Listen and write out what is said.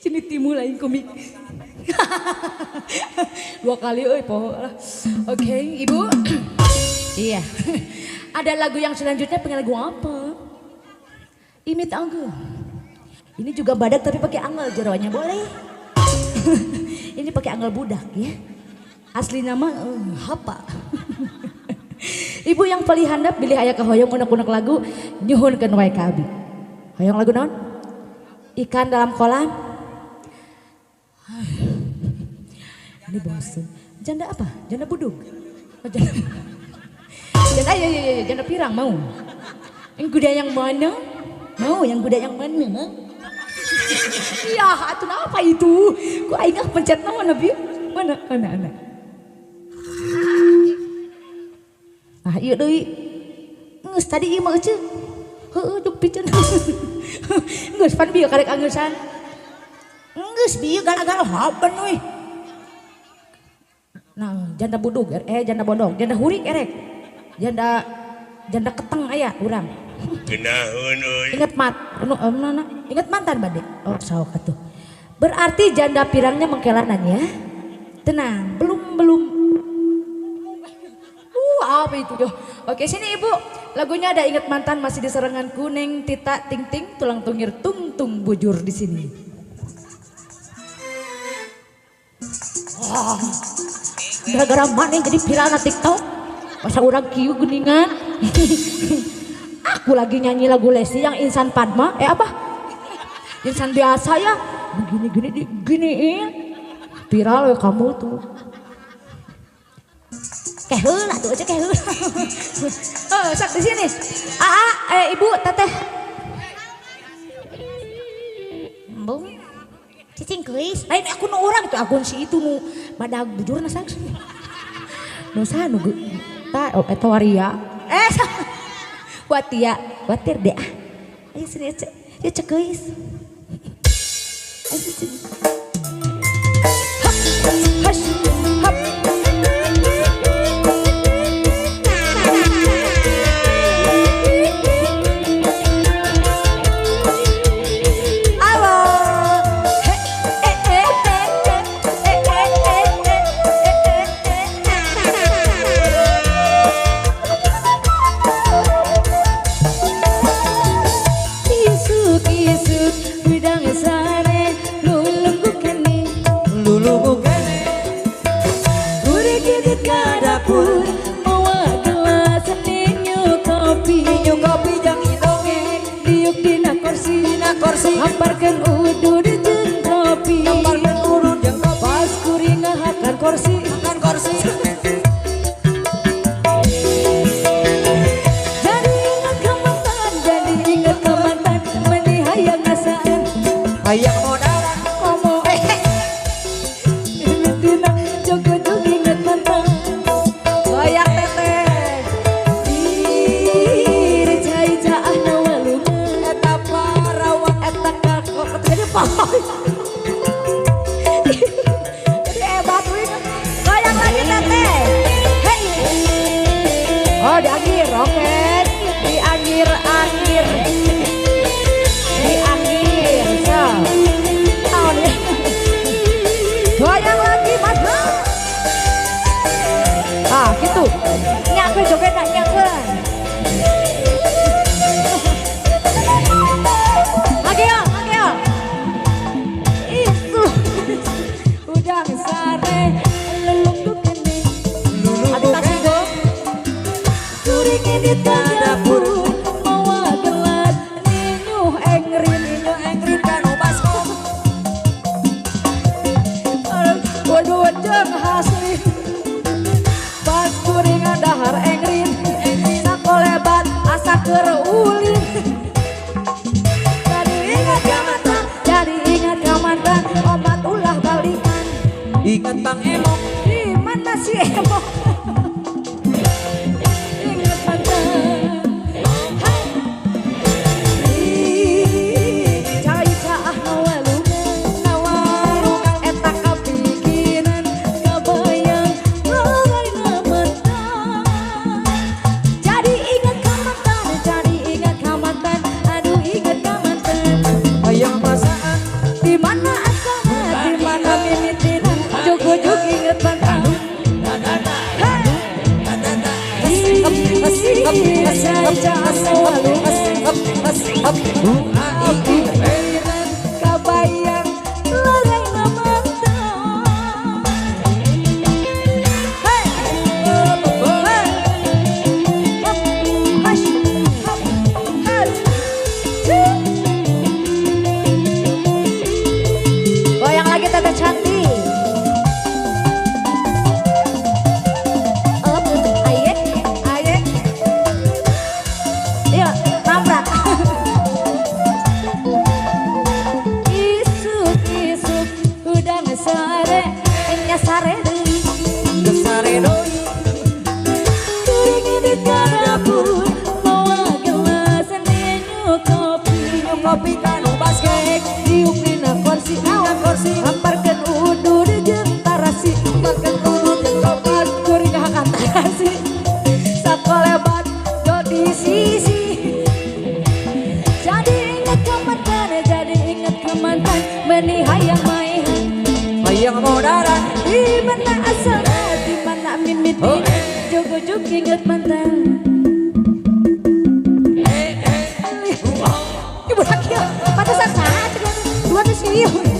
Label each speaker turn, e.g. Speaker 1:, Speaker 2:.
Speaker 1: Sini timu lain komik. Dua kali po. Oke, Ibu. Iya. Ada lagu yang selanjutnya pengen lagu apa? Imit anggur. Ini juga badak tapi pakai angel jeroannya boleh. Ini pakai angel budak ya. Asli nama Hapa. Ibu yang paling handap pilih aya hoyong unek-unek lagu nyuhunkeun wae ka abi. Hoyong lagu naon? Ikan dalam kolam. Ini bosan. Janda apa? Janda budug. Oh, janda. Janda ya, janda pirang mau. Yang kuda yang mana? Mau yang kuda yang mana? Iya, atuh apa itu? Kok aing pencet nama nabi? Mana? Ah, iya deui. Geus tadi ieu mah euceung. Heueuh duk piceun. Geus pan bieu karek angeusan. Geus bieu gara-gara haban we. Nah, janda budug, janda bodong, janda hurik erek. Janda keteng aya urang.
Speaker 2: Genaheun euy.
Speaker 1: Ingat mantan bade. Oh, saok atuh. Berarti janda pirangnya mengkelanan ya. Tenang, belum. Apa itu yo? Oke, sini Ibu. Lagunya ada Ingat Mantan masih di serengan kuning, Tita Ting Ting, tulang tungir tung tung bujur di sini. Gara-gara mana jadi viral na TikTok? Masa orang kieu geningan? Aku lagi nyanyi lagu Lesti yang Insan Padma, apa? Insan biasa ya, giniin. Viral ya kamu tuh. Heula tuh aja heula. Oh, sak di sini. Ibu, teteh. Bung. Cicing geus. Lain akun orang itu akun si itu nu badag bujur na sak. Nu saha nu ta eta waria. Watir deh. Ayo sini cek geus. Ayo sini. Hap. Hamparkan udud jeung kopi. Pas kuring ngahakan kursi. Jadi ingat ka mantan, meni hayang ngasaan.
Speaker 3: Hayang modal.
Speaker 1: Komo Tina jogo-jogo ingat mantan. Goyang teteh. Iri cai-caah na walungan.
Speaker 3: Eta parawak
Speaker 1: Eta kakok ketika pahoy. Jadi hebat wih. Goyang lagi teteh. Hey. Oh di akhir, oke. Di akhir. So. Tahun ya. Goyang lagi mas. Gitu. Nyangke joget nak nyangke. Lagi ya. Itu. Udang sare lelungku kene. Adi kasih go. Kuring edit ka dapur. Mawa gelas ninyuh engrin
Speaker 3: kanu baskom.
Speaker 1: Waduh jeung hasli. Pas kuring dahar engrin. Sakolebat asa keur ulin. Jadi ingat ka mantan, obat ulah balikan.
Speaker 3: Ingat Bang Emok.
Speaker 1: Di mana si emok? Ingat mantan. ada cantik. Ayek, ayek. Yuk, nabrak. Isuk-isuk udah ngesare, nyasare deui.
Speaker 3: Besare doi
Speaker 1: Kuring di dapur, bawa gelas nyenyuk kopi.
Speaker 3: kopi kanu basket
Speaker 1: Diuk dina kursi, hamparkeun udur jeung tarasi.
Speaker 3: makan urut yang coklat
Speaker 1: Kuring hakan tarasi. Sakolebat do di sisi. Jadi ingat ke mantan, jadi ingat ke mantan. Benih hayang main.
Speaker 3: hayang modalna
Speaker 1: Di mana asalnya, di mana mimit Jogo-jog ingat mantan. Ibu laki, pantesan saat 200 miliar.